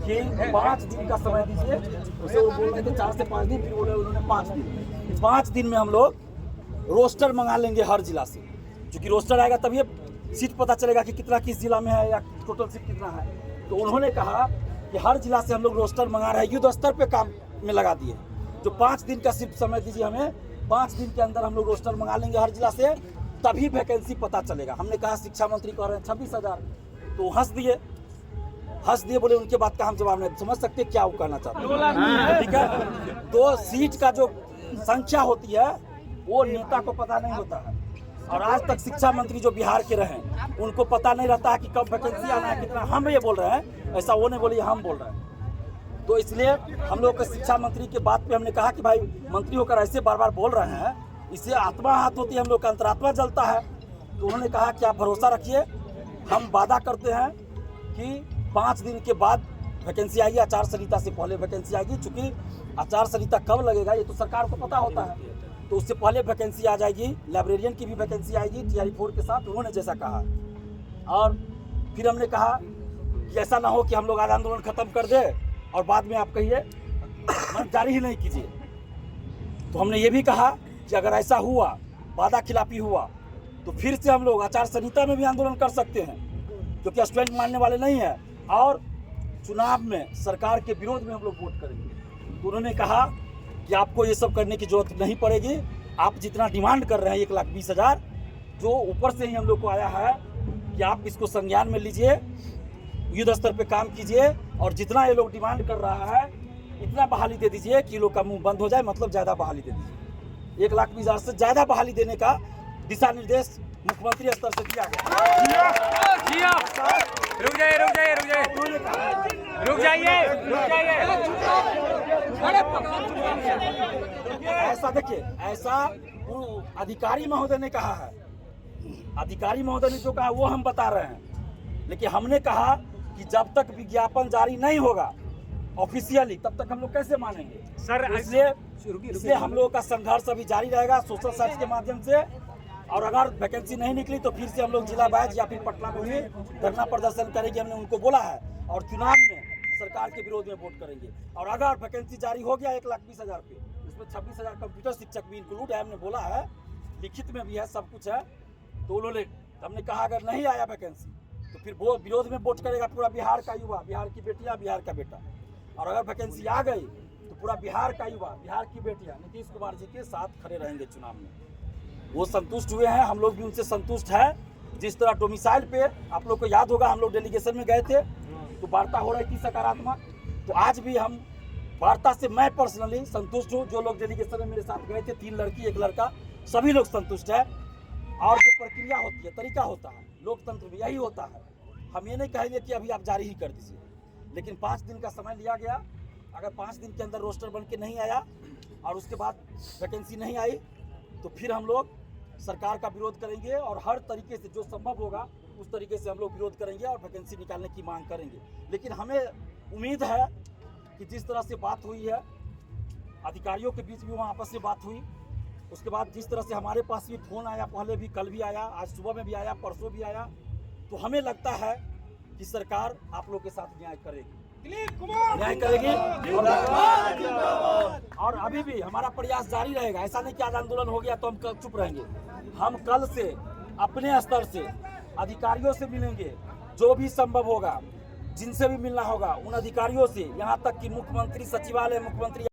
कि 5 दिन का समय दीजिए। उसे वो बोल रहे थे 4 से 5 दिन, फिर बोले उन्होंने 5 दिन। 5 दिन में हम लोग रोस्टर मंगा लेंगे हर जिला से, क्योंकि रोस्टर आएगा तभी सीट पता चलेगा कि कितना किस जिला में है या टोटल सीट कितना है। तो उन्होंने कहा कि हर जिला से हम लोग रोस्टर मंगा रहे हैं, युद्ध स्तर पे काम में लगा दिए। जो 5 दिन का सिर्फ समय दीजिए हमें, 5 दिन के अंदर हम लोग रोस्टर मंगा लेंगे हर जिला से, तभी वैकेंसी पता चलेगा। हमने कहा शिक्षा मंत्री कह रहे हैं 26,000, तो हंस दिए, बोले उनके बात का हम जवाब नहीं समझ सकते क्या वो कहना चाहते हैं। ठीक है, तो सीट का जो संख्या होती है वो नेता को पता नहीं होता है, और आज तक शिक्षा मंत्री जो बिहार के रहे उनको पता नहीं रहता है कि कब वैकेंसी आना है, कितना। हम ये बोल रहे हैं, ऐसा वो नहीं बोलिए, हम बोल रहे हैं। तो इसलिए हम लोग के शिक्षा मंत्री के बात पे हमने कहा कि भाई मंत्री होकर ऐसे बार बार बोल रहे हैं, इससे आत्मा हाथ होती है, हम लोग का अंतरात्मा जलता है। तो उन्होंने कहा कि आप भरोसा रखिए, हम वादा करते हैं कि 5 दिन के बाद वैकेंसी आएगी, आचार संहिता से पहले वैकेंसी आएगी। चूँकि आचार संहिता कब लगेगा ये तो सरकार को पता होता है, तो उससे पहले वैकेंसी आ जाएगी। लाइब्रेरियन की भी वैकेंसी आएगी TRE4 के साथ, उन्होंने जैसा कहा। और फिर हमने कहा कि ऐसा ना हो कि हम लोग आज आंदोलन खत्म कर दे और बाद में आप कहिए जारी ही नहीं कीजिए। तो हमने ये भी कहा कि अगर ऐसा हुआ, वादा खिलाफी हुआ, तो फिर से हम लोग आचार संहिता में भी आंदोलन कर सकते हैं, क्योंकि स्टूडेंट मानने वाले नहीं है, और चुनाव में सरकार के विरोध में हम लोग वोट करेंगे। तो उन्होंने कहा कि आपको ये सब करने की जरूरत नहीं पड़ेगी, आप जितना डिमांड कर रहे हैं 1,20,000 जो ऊपर से ही हम लोग को आया है, कि आप इसको संज्ञान में लीजिए, युद्ध स्तर पे काम कीजिए, और जितना ये लोग डिमांड कर रहा है इतना बहाली दे दीजिए कि लोग का मुंह बंद हो जाए, मतलब ज़्यादा बहाली दे दीजिए। 1,20,000 से ज़्यादा बहाली देने का दिशा निर्देश मुख्यमंत्री स्तर से दिया गया। रुक जाइए। ऐसा देखिए, ऐसा अधिकारी महोदय ने कहा है, अधिकारी महोदय ने जो कहा वो हम बता रहे हैं। लेकिन हमने कहा कि जब तक विज्ञापन जारी नहीं होगा ऑफिशियली, तब तक हम लोग कैसे मानेंगे सर। इसलिए हम लोगों का संघर्ष अभी जारी रहेगा सोशल साइट्स के माध्यम से। और अगर वैकेंसी नहीं निकली तो फिर से हम लोग जिला वाइज या फिर पटना में भी धरना प्रदर्शन करेंगे, हमने उनको बोला है। और चुनाव में सरकार के विरोध में वोट करेंगे। और अगर वैकेंसी जारी हो गया 1,20,000 पे, उसमें 26,000 कंप्यूटर शिक्षक भी इंक्लूड है, हमने बोला है, लिखित में भी है, सब कुछ है। तो उन्होंने, हमने कहा अगर नहीं आया वैकेंसी तो फिर वो विरोध में वोट करेगा पूरा बिहार का युवा, बिहार की बेटियां, बिहार का बेटा। और अगर वैकेंसी आ गई तो पूरा बिहार का युवा, बिहार की बेटियां नीतीश कुमार जी के साथ खड़े रहेंगे चुनाव में। वो संतुष्ट हुए हैं, हम लोग भी उनसे संतुष्ट है। जिस तरह डोमिसाइल पे आप लोग को याद होगा, हम लोग डेलीगेशन में गए थे तो वार्ता हो रही थी सकारात्मक, तो आज भी हम वार्ता से मैं पर्सनली संतुष्ट हूँ। जो लोग डेलीगेशन में मेरे साथ गए थे, 3 लड़की 1 लड़का, सभी लोग संतुष्ट है। और जो प्रक्रिया होती है, तरीका होता है, लोकतंत्र में यही होता है। हम ये नहीं कहेंगे कि अभी आप जारी ही कर दीजिए, लेकिन 5 दिन का समय लिया गया। अगर 5 दिन के अंदर रोस्टर बन के नहीं आया और उसके बाद वैकेंसी नहीं आई तो फिर हम लोग सरकार का विरोध करेंगे, और हर तरीके से जो संभव होगा उस तरीके से हम लोग विरोध करेंगे और वैकेंसी निकालने की मांग करेंगे। लेकिन हमें उम्मीद है कि जिस तरह से बात हुई है, अधिकारियों के बीच भी वहाँ आपस में बात हुई, उसके बाद जिस तरह से हमारे पास भी फ़ोन आया, पहले भी, कल भी आया, आज सुबह में भी आया, परसों भी आया, तो हमें लगता है कि सरकार आप लोग के साथ न्याय करेगी, न्याय करेगी। और अभी भी हमारा प्रयास जारी रहेगा। ऐसा नहीं कि आज आंदोलन हो गया तो हम चुप रहेंगे। हम कल से अपने स्तर से अधिकारियों से मिलेंगे, जो भी संभव होगा, जिनसे भी मिलना होगा उन अधिकारियों से, यहाँ तक कि मुख्यमंत्री सचिवालय, मुख्यमंत्री